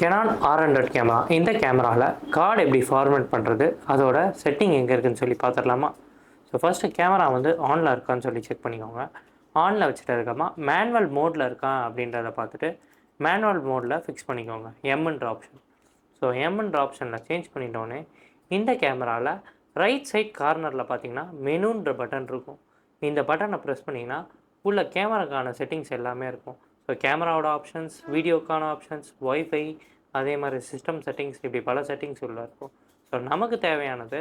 Canon R100 camera. இந்த கேமராவில் card எப்படி ஃபார்மேட் பண்ணுறது, அதோட செட்டிங் எங்கே இருக்குதுன்னு சொல்லி பார்த்துடலாமா? ஸோ ஃபஸ்ட்டு கேமரா வந்து ஆனில் இருக்கான்னு சொல்லி செக் பண்ணிக்கோங்க. ஆனில் வச்சுட்டு அதுக்கப்புறமா மேனுவல் மோடில் இருக்கா அப்படின்றத பார்த்துட்டு மேனுவல் மோடில் ஃபிக்ஸ் பண்ணிக்கோங்க. எம்ன்ற ஆப்ஷன். ஸோ எம்ன்ற ஆப்ஷனில் சேஞ்ச் பண்ணிட்டோன்னே இந்த கேமராவில் ரைட் சைட் கார்னரில் பார்த்தீங்கன்னா மெனுன்ற பட்டன் இருக்கும். இந்த பட்டனை ப்ரெஸ் பண்ணிங்கன்னா உள்ள கேமராக்கான செட்டிங்ஸ் எல்லாமே இருக்கும். ஸோ கேமராவோட ஆப்ஷன்ஸ், வீடியோக்கான ஆப்ஷன்ஸ், ஒய்ஃபை, அதே மாதிரி சிஸ்டம் செட்டிங்ஸ், இப்படி பல செட்டிங்ஸ் உள்ள இருக்கும். ஸோ நமக்கு தேவையானது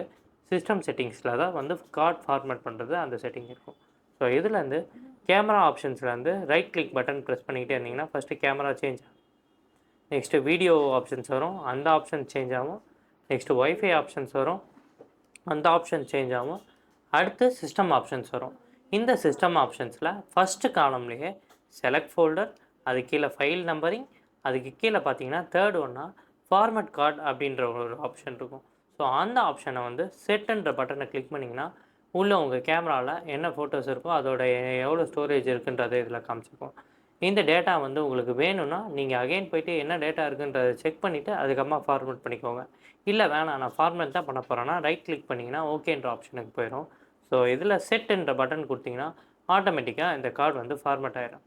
சிஸ்டம் செட்டிங்ஸில் தான் வந்து கார்ட் ஃபார்மேட் பண்ணுறது அந்த செட்டிங் இருக்கும். ஸோ இதுலேருந்து கேமரா ஆப்ஷன்ஸ்லேருந்து ரைட் கிளிக் பட்டன் ப்ரெஸ் பண்ணிக்கிட்டே இருந்தீங்கன்னா ஃபஸ்ட்டு கேமரா சேஞ்ச் ஆகும். நெக்ஸ்ட்டு வீடியோ ஆப்ஷன்ஸ் வரும், அந்த ஆப்ஷன் சேஞ்ச் ஆகும். நெக்ஸ்ட்டு ஒய்ஃபை ஆப்ஷன்ஸ் வரும், அந்த ஆப்ஷன் சேஞ்ச் ஆகும். அடுத்து சிஸ்டம் ஆப்ஷன்ஸ் வரும். இந்த சிஸ்டம் ஆப்ஷன்ஸில் ஃபஸ்ட்டு காலம்லேயே செலக்ட் ஃபோல்டர், அது கீழே ஃபைல் நம்பரிங், அதுக்கு கீழே பார்த்தீங்கன்னா தேர்ட் ஒன்றா ஃபார்மேட் கார்டு அப்படின்ற ஒரு ஆப்ஷன் இருக்கும். ஸோ அந்த ஆப்ஷனை வந்து செட்டுன்ற பட்டனை கிளிக் பண்ணிங்கன்னா உள்ளே உங்கள் கேமராவில் என்ன ஃபோட்டோஸ் இருக்கோ அதோட எவ்வளோ ஸ்டோரேஜ் இருக்குன்றதை இதில் காமிச்சிருக்கும். இந்த டேட்டா வந்து உங்களுக்கு வேணும்னா நீங்கள் அகைன் போய்ட்டு என்ன டேட்டா இருக்குன்றதை செக் பண்ணிவிட்டு அதுக்கப்புறமா ஃபார்மேட் பண்ணிக்கோங்க. இல்லை வேணாம் நான் ஃபார்மேட் தான் பண்ண போகிறேன்னா ரைட் கிளிக் பண்ணிங்கன்னா ஓகேன்ற ஆப்ஷனுக்கு போயிடும். ஸோ இதில் செட்டுன்ற பட்டன் கொடுத்தீங்கன்னா ஆட்டோமேட்டிக்காக இந்த கார்டு வந்து ஃபார்மேட் ஆகிடும்.